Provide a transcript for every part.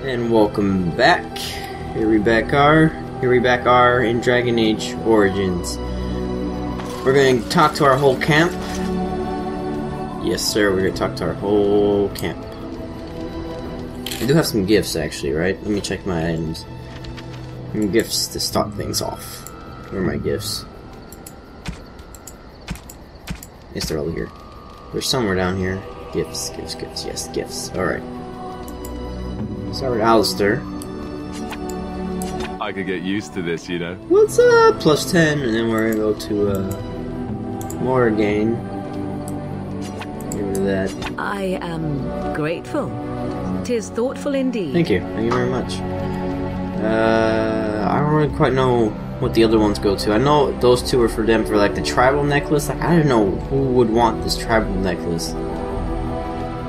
And welcome back. Here we back are in Dragon Age Origins. We're going to talk to our whole camp. Yes, sir, we're going to talk to our whole camp. I do have some gifts, actually, right? Let me check my items. Some gifts to start things off. Where are my gifts? Yes, they're all here. They're somewhere down here. Gifts. Yes, gifts. Alright. Start with Alistair. I could get used to this, you know. What's up? Plus 10, and then we're gonna go to Morrigan. Give her that. I am grateful. 'Tis thoughtful indeed. Thank you very much. I don't really quite know what the other ones go to. I know those two are for them for like the tribal necklace. Like, I don't know who would want this tribal necklace.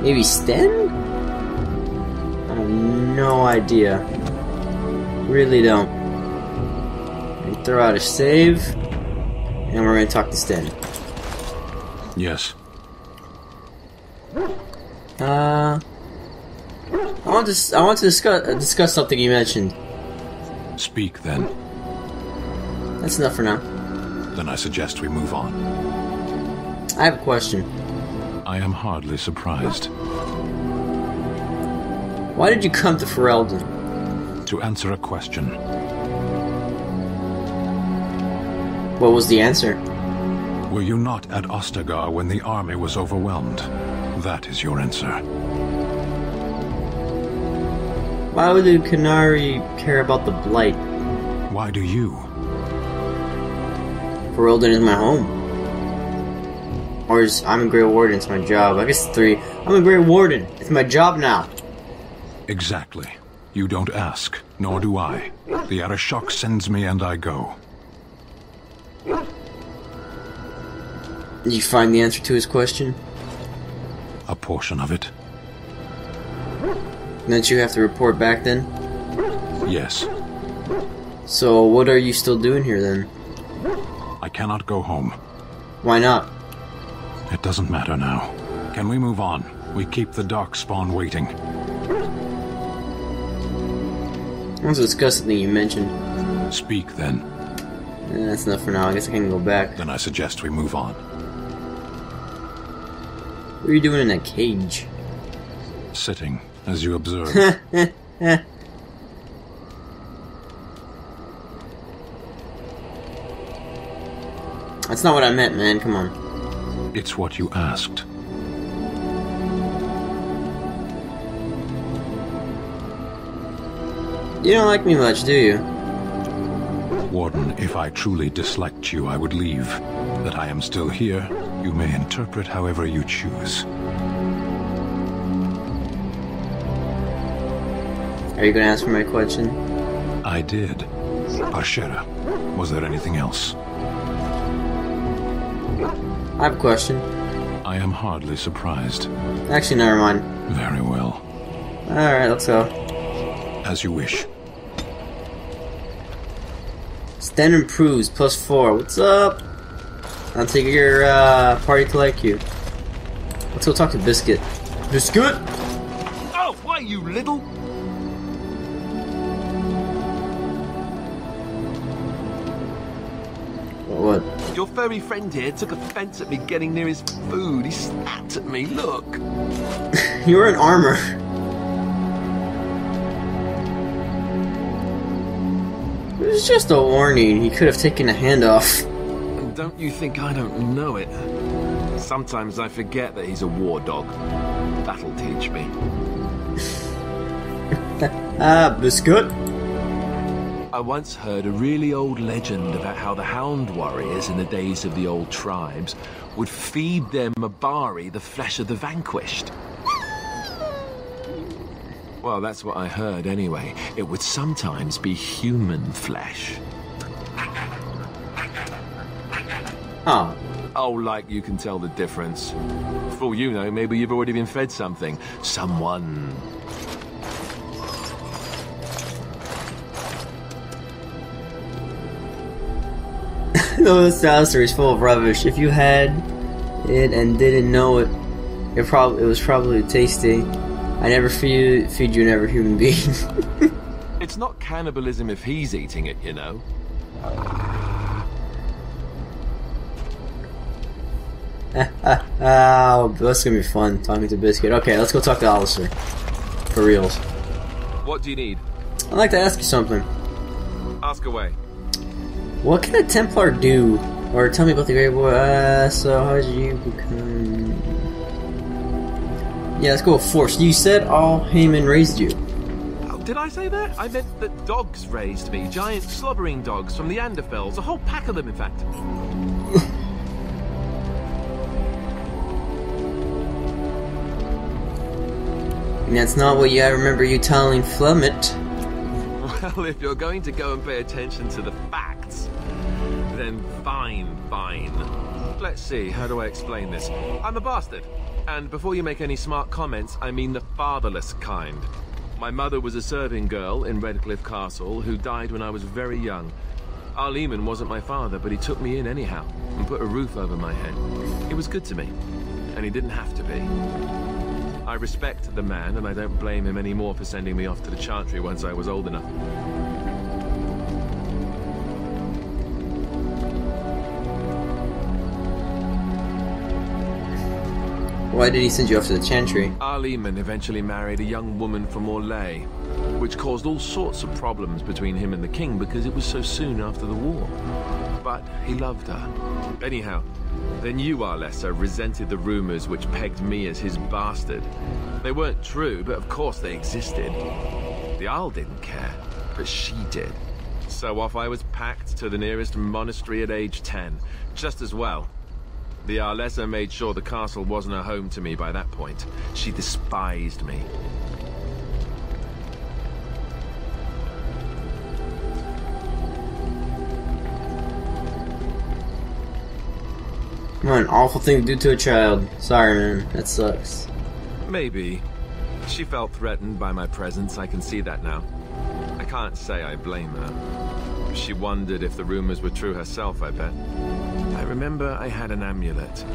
Maybe Sten? I have no idea. Really don't. And throw out a save, and we're gonna talk to Sten. Yes. I want to discuss something you mentioned. Speak then. That's enough for now. Then I suggest we move on. I have a question. I am hardly surprised. Why did you come to Ferelden? To answer a question. What was the answer? Were you not at Ostagar when the army was overwhelmed? That is your answer. Why would the Canary care about the Blight? Why do you? Ferelden is my home. Or is I'm a Grey Warden, it's my job. I guess 3. I'm a Grey Warden. It's my job now. Exactly. You don't ask, nor do I. The Arashok sends me and I go. Did you find the answer to his question? A portion of it. Don't you have to report back then? Yes. So what are you still doing here then? I cannot go home. Why not? It doesn't matter now. Can we move on? We keep the Darkspawn waiting. I want to discuss something you mentioned. Speak then. That's enough for now. I guess I can go back. Then I suggest we move on. What are you doing in that cage? Sitting, as you observe. That's not what I meant, man. Come on. It's what you asked. You don't like me much, do you? Warden, if I truly disliked you, I would leave. That I am still here, you may interpret however you choose. Are you gonna ask for my question? I did. Parshera, was there anything else? I have a question. I am hardly surprised. Actually, never mind. Very well. Alright, let's go. As you wish. Sten improves, plus 4. What's up? I'll take your party to like you. Let's go talk to Biscuit. Biscuit? Oh, why, you little... What? Your furry friend here took offense at me getting near his food. He snapped at me, look. You were in armor. It was just a warning. He could have taken a hand off. And don't you think I don't know it? Sometimes I forget that he's a war dog. That'll teach me. Biscuit? I once heard a really old legend about how the Hound warriors in the days of the old tribes would feed their Mabari the flesh of the vanquished. Well, that's what I heard anyway. It would sometimes be human flesh. Oh. Oh, like you can tell the difference. For all you know, maybe you've already been fed something. Someone. No, this Alistair is full of rubbish. If you had it and didn't know it, it was probably tasty. I never feed you another human being. It's not cannibalism if he's eating it, you know. Oh, that's gonna be fun, talking to Biscuit. Okay, let's go talk to Alistair. For reals. What do you need? I'd like to ask you something. Ask away. What can a Templar do? Or tell me about the Great War. So how did you become... Yeah, let's go with Force. You said all Heyman raised you. Oh, did I say that? I meant that dogs raised me. Giant slobbering dogs from the Anderfels. A whole pack of them, in fact. That's not what I remember you telling Flemit. Well, if you're going to go and pay attention to the facts, then fine. Let's see, how do I explain this? I'm a bastard. And before you make any smart comments, I mean the fatherless kind. My mother was a serving girl in Redcliffe Castle who died when I was very young. Our Lehman wasn't my father, but he took me in anyhow and put a roof over my head. He was good to me, and he didn't have to be. I respect the man, and I don't blame him anymore for sending me off to the Chantry once I was old enough. Why did he send you off to the Chantry? Our Lehman eventually married a young woman from Orlais, which caused all sorts of problems between him and the king because it was so soon after the war. But he loved her. Anyhow, then you, Arlessa, resented the rumors which pegged me as his bastard. They weren't true, but of course they existed. The Arl didn't care, but she did. So off I was packed to the nearest monastery at age 10, just as well. The Arlessa made sure the castle wasn't a home to me by that point. She despised me. What an awful thing to do to a child. Sorry, man. That sucks. Maybe. She felt threatened by my presence, I can see that now. I can't say I blame her. She wondered if the rumors were true herself, I bet. I remember I had an amulet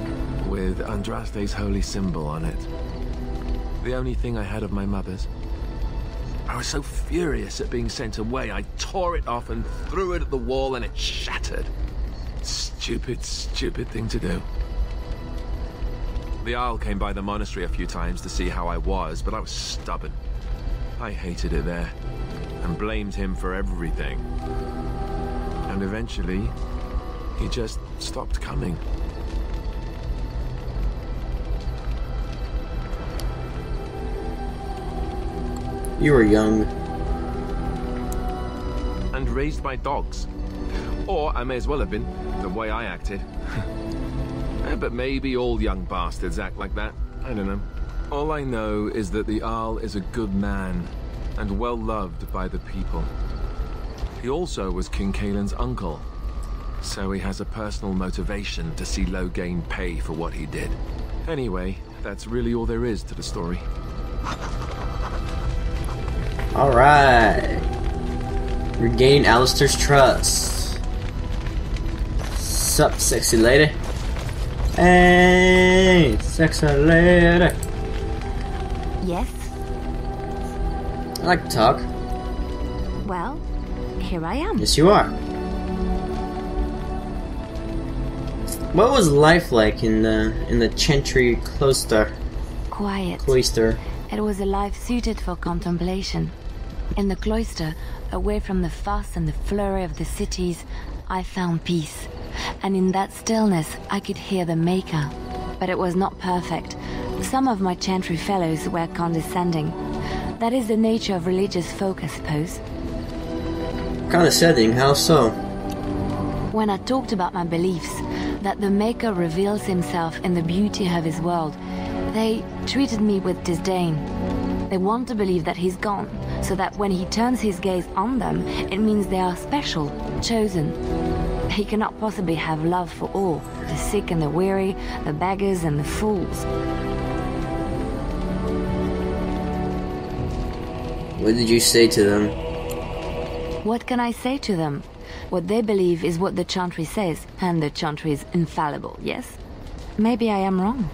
with Andraste's holy symbol on it. The only thing I had of my mother's. I was so furious at being sent away, I tore it off and threw it at the wall and it shattered. Stupid thing to do. The Arl came by the monastery a few times to see how I was, but I was stubborn. I hated it there, and blamed him for everything. And eventually, he just stopped coming. You were young. And raised by dogs. Or I may as well have been, the way I acted. But maybe all young bastards act like that. I don't know. All I know is that the Arl is a good man, and well loved by the people. He also was King Caelan's uncle, so he has a personal motivation to see Loghain pay for what he did. Anyway, that's really all there is to the story. Alright. Regain Alistair's trust. Sup, sexy lady? Hey, sexy lady. Yes? I like to talk. Well, here I am. Yes, you are. What was life like in the Chantry cloister? Quiet. Cloister. It was a life suited for contemplation. In the cloister, away from the fuss and the flurry of the cities, I found peace. And in that stillness, I could hear the Maker. But it was not perfect. Some of my Chantry fellows were condescending. That is the nature of religious folk, I suppose. Condescending, how so? When I talked about my beliefs, that the Maker reveals himself in the beauty of his world, they treated me with disdain. They want to believe that he's gone, so that when he turns his gaze on them, it means they are special, chosen. He cannot possibly have love for all, the sick and the weary, the beggars and the fools. What did you say to them? What can I say to them? What they believe is what the Chantry says, and the Chantry is infallible, yes? Maybe I am wrong.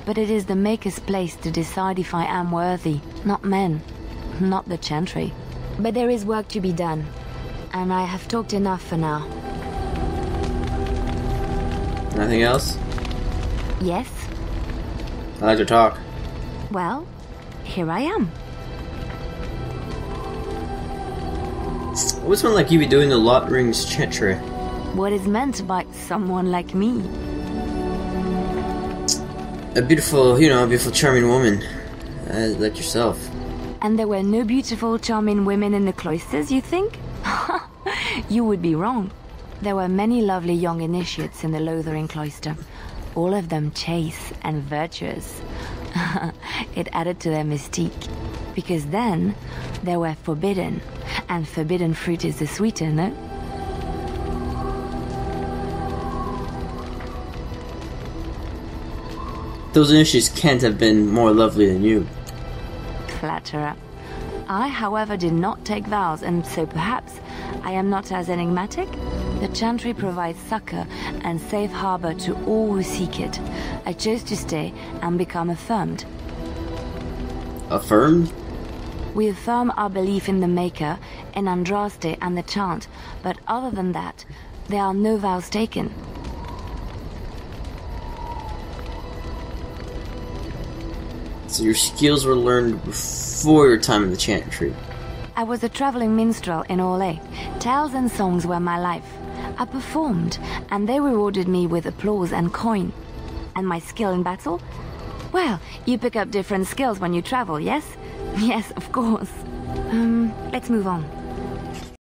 but it is the Maker's place to decide if I am worthy, not men, not the Chantry. But there is work to be done, and I have talked enough for now. Nothing else? Yes? I like to talk. Well, here I am. What's one like you be doing the Lot Rings Chantry? What is meant by someone like me? A beautiful, a beautiful, charming woman. Like yourself. And there were no beautiful, charming women in the cloisters, you think? You would be wrong. There were many lovely young initiates in the Lothering cloister. All of them chaste and virtuous. It added to their mystique. Because then, they were forbidden. And forbidden fruit is the sweeter, no? Those initiates can't have been more lovely than you. Flatterer. I, however, did not take vows, and so perhaps I am not as enigmatic? The Chantry provides succor and safe harbor to all who seek it. I chose to stay and become affirmed. Affirmed? We affirm our belief in the Maker, in Andraste and the Chant, but other than that, there are no vows taken. So your skills were learned before your time in the Chantry. I was a traveling minstrel in Orlais. Tales and songs were my life. I performed, and they rewarded me with applause and coin. And my skill in battle? Well, you pick up different skills when you travel, yes? Yes, of course. Let's move on.